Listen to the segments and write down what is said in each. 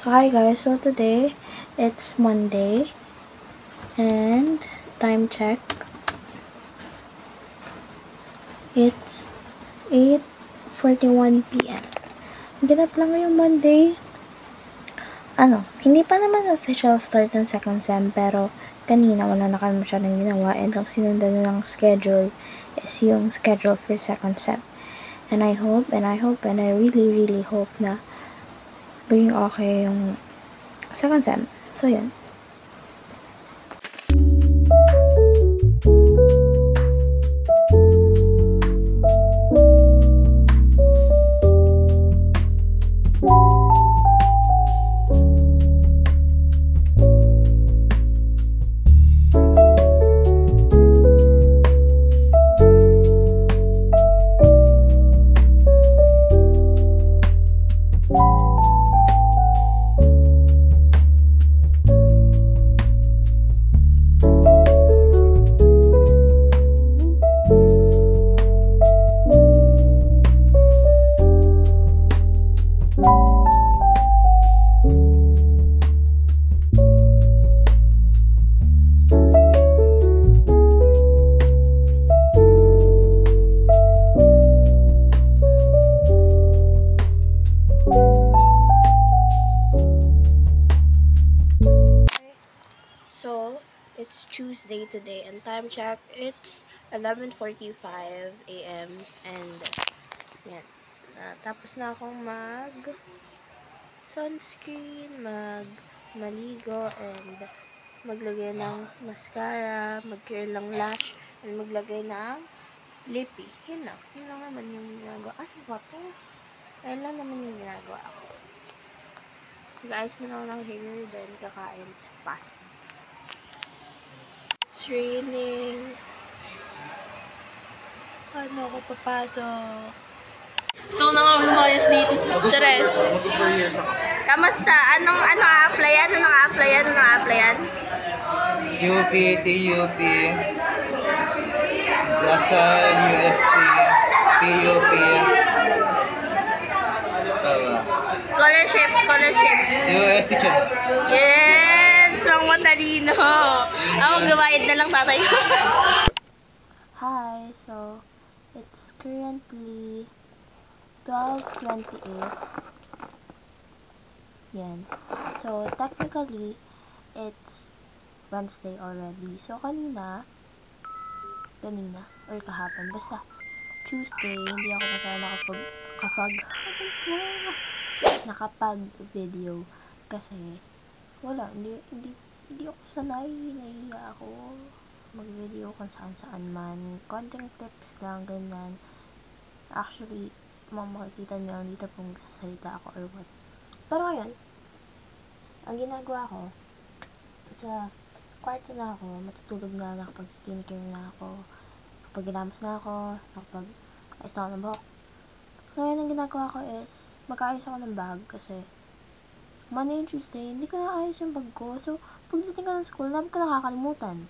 So hi guys, so today it's Monday and time check, it's 8:41 p.m. Ganap lang ngayong Monday. Hindi pa naman official start ng second sem, pero kanina wala na kami masyadong ginawa and ang sinundan na ng schedule is yung schedule for second sem. And I hope and I really hope na maging okay yung second sem. So yun. So, it's Tuesday today and time check, it's 11:45 a.m. and yan. Tapos na akong sunscreen, maligo and maglagay ng mascara, mag-curl ng lash, and maglagay ng lippy. Yun lang naman yung ginagawa. Ano ba to? Ayun lang naman yung ginagawa ako. Guys, na lang ng hair, then kakain, tapos pasok. It's raining. Paano ako papasok? Gusto ko na nga lumayas dito. Stress. Kamusta? Anong a-applyan? UP, TUP, Lasal, UST, PUP. Scholarship. UST chan. Yes! Ang matalino. Ako gabayad na lang tatay ko. Hi, so it's currently 12:28. Yan. So technically it's Wednesday already. So kanina or kahapon, basta Tuesday, hindi ako nakapag-video kasi wala, hindi ako sanay, nahihiya ako mag-video kung saan man, konting tips lang, ganyan. Actually, makikita nyo dito kung sasalita ako or what. Pero ngayon, ang ginagawa ko, sa kwarto na ako, matutulog na, nakapag-skincare na ako, kapag ginamos na ako, nakapag-ayos na ako ng buhok. Ngayon, ang ginagawa ko is, mag-aayos ako ng bag kasi Monday and Tuesday, hindi ko na-ayos yung bag ko. So, pagdating ka ng school, nabi ko nakakalimutan.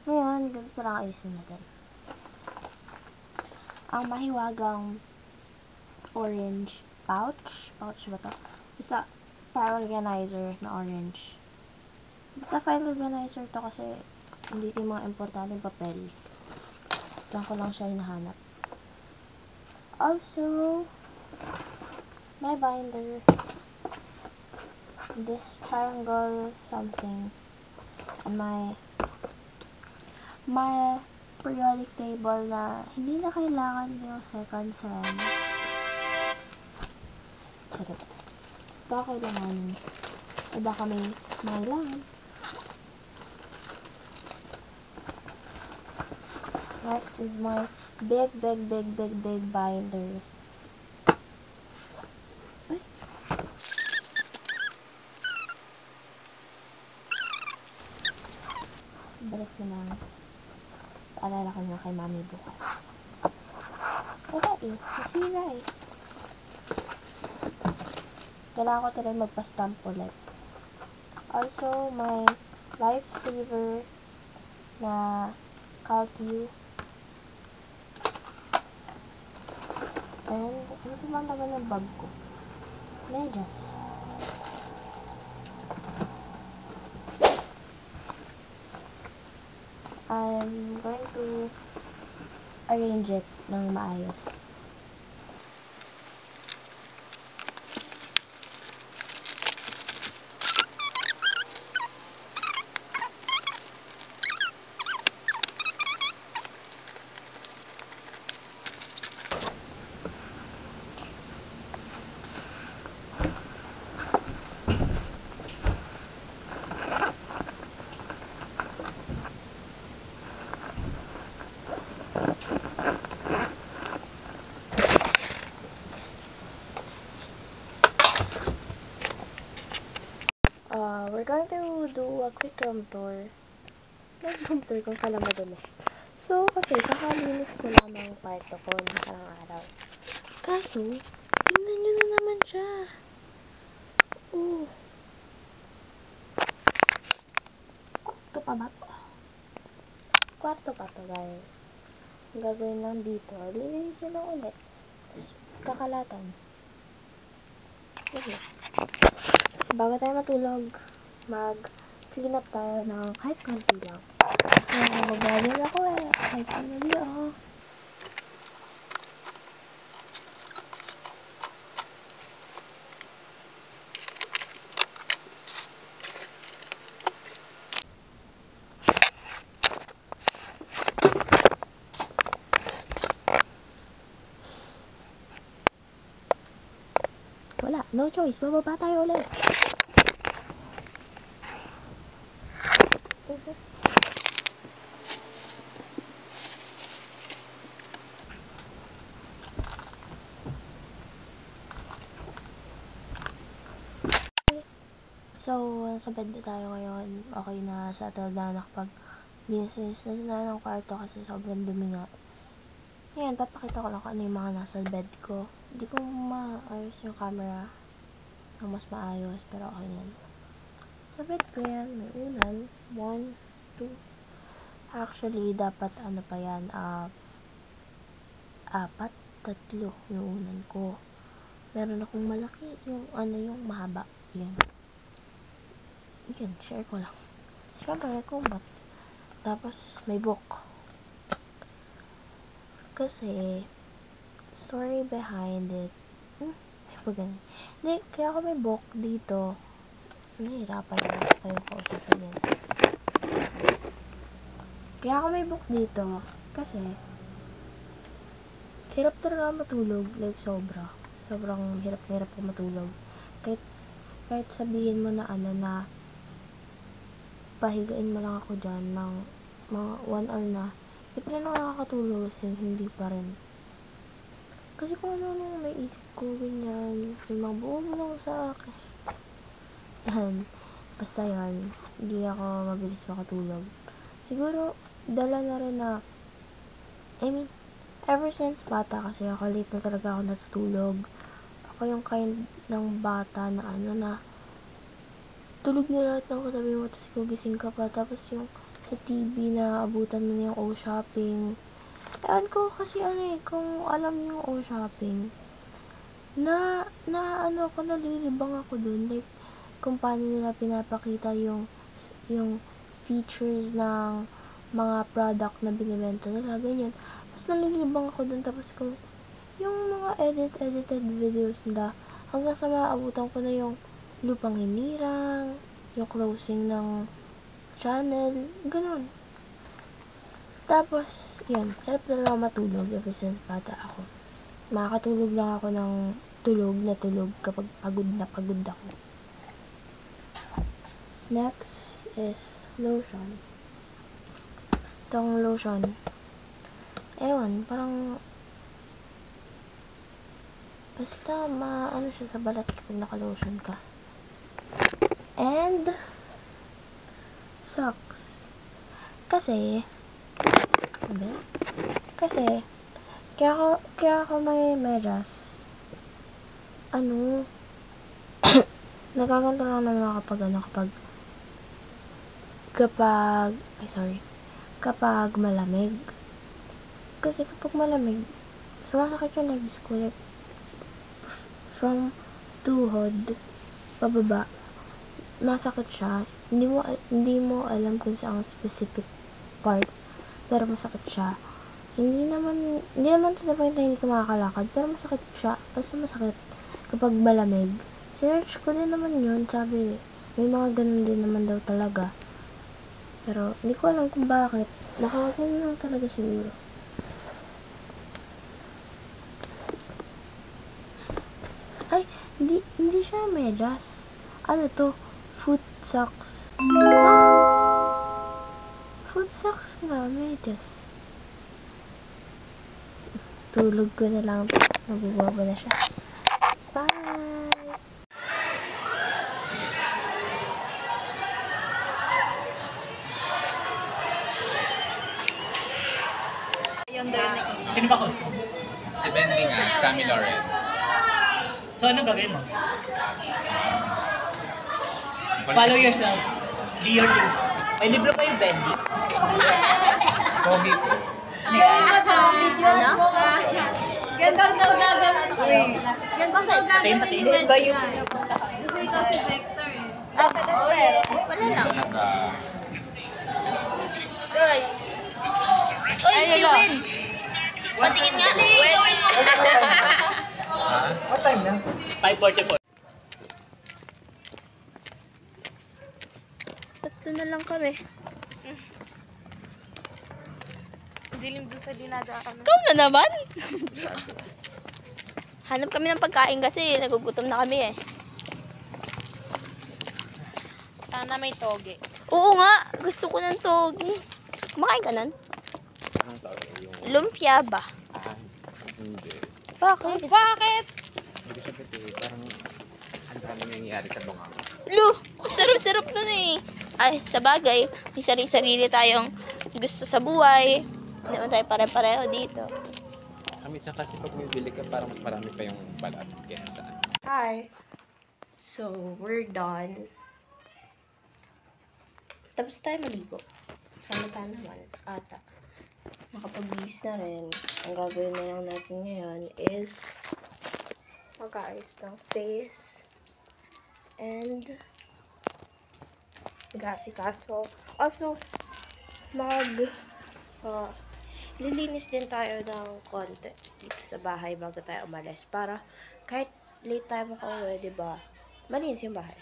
Ngayon, ganito lang ayusin natin. Ang mahiwagang orange pouch ba to? Basta, file organizer na orange. Basta file organizer to kasi hindi ko yung mga importanteng papel. Diyan ko lang siya hinahanap. Also, my binder. This triangle something. And my periodic table na hindi na kailangan yung second sem. Charot. Baka kailangan. O baka may kailangan. Next is my big binder. Ay. Balik na lang. Paalala ko nga kay mami bukas. Wala nasira Kailangan ko talaga magpa-stamp ulit. Also, my lifesaver na Calcu. And, ano pa naman ang bag ko? Medyas. I'm going to arrange it ng maayos. We're going to do a quick room tour. Room tour kung kailan madumi. So, kasi kakalinis ko lang ng kwarto ko nakarang araw. Kaso, tingnan nyo na naman siya. Kwarto pa ba to? Kwarto pa to, guys. Ang gagawin lang dito, lilinisin lang ulit. Tapos, kakalatan. Okay. Bago tayo matulog, mag-clean up tayo ng kahit konti lang. So, magbabalin ako kahit sanali ako. Wala, no choice, bababa tayo ulit. So, sa bed na tayo ngayon. Okay na, settled na, nakapag-linis na ng kwarto kasi sobrang dumi nga. Ngayon, papakita ko lang kung ano yung mga nasa bed ko. Hindi ko maayos yung camera ng mas maayos, pero okay yan. Sa bed ko yan, may unan. 1, 2. Actually, dapat ano pa yan, 4, 3 yung unan ko. Meron akong malaki, yung mahaba. Yan. Yan, share ko lang. Siyempre, kumbat. Tapos, may book. Kasi, story behind it. Hindi, kaya ako may book dito. Nahihirapan na kayo kausapin yan. Kaya ako may book dito. Kasi, hirap talaga matulog. Like, sobrang hirap ko matulog. Kahit sabihin mo na na pahigain mo lang ako dyan ng mga 1 hour na, di pa rin ako nakakatulog kasi hindi pa rin. Kasi kung ano may isip ko, ganyan, may mga buo mo lang sa akin. Basta yan, hindi ako mabilis makatulog. Siguro, dala na rin na, ever since bata kasi ako, late na talaga ako natutulog. Ako yung kind ng bata na na tulog na lahat ng katabi mo, tapos gugising ka pa, tapos yung sa TV na abutan mo na yung O-Shopping. Ewan ko kasi kung alam yung O-Shopping, nalilibang ako dun, like, kung paano nila pinapakita yung features ng mga product na binibenta nila, ganyan. Tapos nalilibang ako dun, tapos kung yung mga edited videos nila, hanggang sa maabutan ko na yung lupang hinirang, yung closing ng channel, ganun. Tapos, yun, hirap na lang matulog ever since bata ako. Makakatulog lang ako ng tulog kapag pagod ako. Next is lotion. Itong lotion, ewan, parang basta siya sa balat kapag naka-lotion ka. And socks. Kasi kaya ako may medyas. Nagaganto lang naman kapag malamig. Kasi kapag malamig, sumasakit yung legs ko, like, from tuhod pababa, masakit siya. Hindi mo alam kung saan specific part pero masakit siya. Hindi naman to the point na hindi ka makakalakad, pero masakit siya. Basta masakit kapag malamig. Search ko din naman yun, sabi, may mga ganun din naman daw talaga. Pero, hindi ko alam kung bakit. Nakakagano lang talaga siguro. Ay, hindi siya medyas. Ano to? Foot socks. Foot socks nga, medyas. Tulog ko na lang. Nabubaba na siya. Bye! Sino ba host mo? Si Bendy nga, Sammy Lawrence. So, ano gagawin mo? Follow yourself. Be your true self. May libro pa yung Bendy. Pogi ko. Ano yan? Gandang daw gagawin. Gandang daw gagawin Pati. ni Wendy. Gusto ikaw si Vector eh. Wala lang. Uy, si Wedge! Patingin nga. What time na? 5:44. Tatlo na lang kami. Dilim doon sa dinadaan. Ikaw na naman! Hanap kami ng pagkain kasi nagugutom na kami eh. Sana may toge. Oo nga, gusto ko ng togi. Kumakain ka nun? Lumpia ba? Hindi. Bakit? Bakit? Hindi siya pati, parang ang dami nangyayari sa bunga. Lu, sarap-sarap nun eh. Ay, sa bagay, may sarili-sarili tayong gusto sa buhay. Hindi naman tayo pare-pareho dito. Minsan kasi pag bibili ka, parang mas marami pa yung balat kaya saan. Hi. So, we're done. Tapos tayo maligo. Samata naman. Ata. Nakapag-bis na rin. Ang gagawin na lang natin ngayon is mag-ayos ng face and mag-asikaso. Also, lilinis din tayo ng konti dito sa bahay bago tayo umalis para kahit late tayo makauwi, diba? Malinis yung bahay.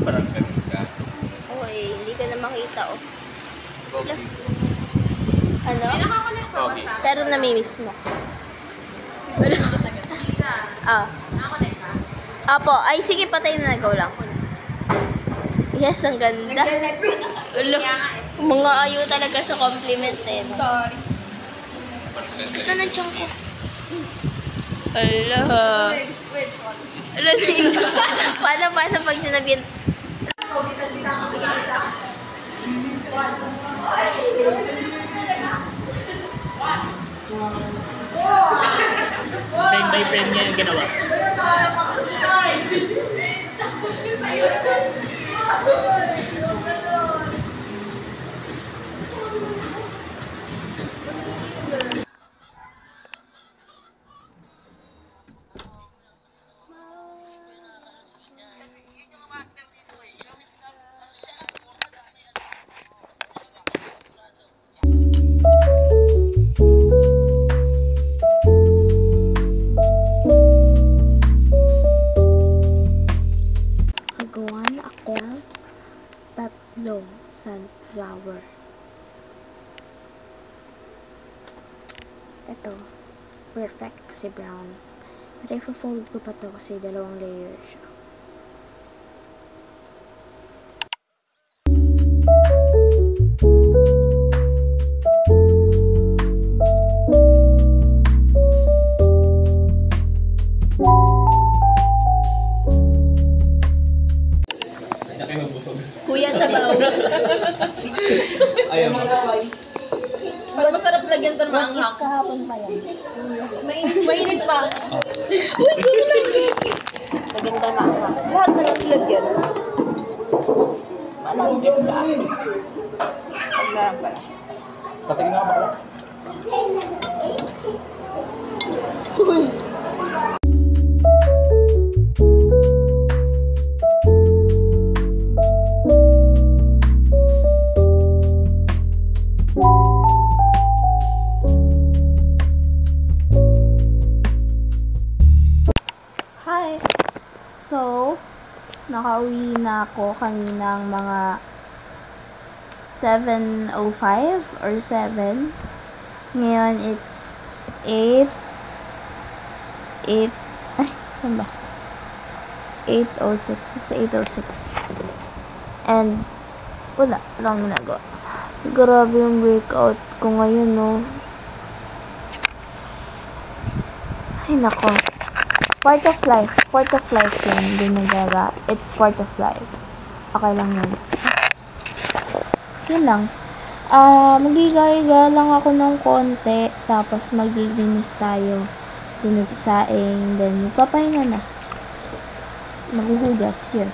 Parang ganun ka. Okay, hindi ka na makita oh. Pogi. Ano? Nakakonect pa ba Pogi. sa? Pero namimiss mo. Lisa, Ah. nakakonect pa? Apo, ay sige patay na nagaw lang. Yes, ang ganda. Ulo, mga ayaw talaga sa compliment eh. Sorry. Ito na tiyan ko. Ala. Wait. Ala, sino? Paano pag sinabihan? Frame by frame niya yung ginawa. to. Perfect kasi brown. Pero i-fold ko pa to kasi dalawang layer siya. Kuya Sabaw. Ayaw. Pag masarap lagyan to ng maanghang. Kahapon pa yan. Mainit pa. Lagyan ka maanghang. Lahat na lang lagyan. Malangkit ka. Paglaran pala. Patingin na ka ba? Hi! So, nakauwi na ako kaninang mga 7:05 or 7. Ngayon, it's 8. Ay, saan ba? 8:06. Basta 8:06. And, wala lang ginagawa. Grabe yung breakout ko ngayon, no? Ay, nako. Part of life. Part of life yun. Hindi nagaga. It's part of life. Okay lang yun. Yun lang. Magigayiga lang ako ng konti. Tapos maglilinis tayo. Dinutisaing. Then magpapahinga na. Maghuhugas yun.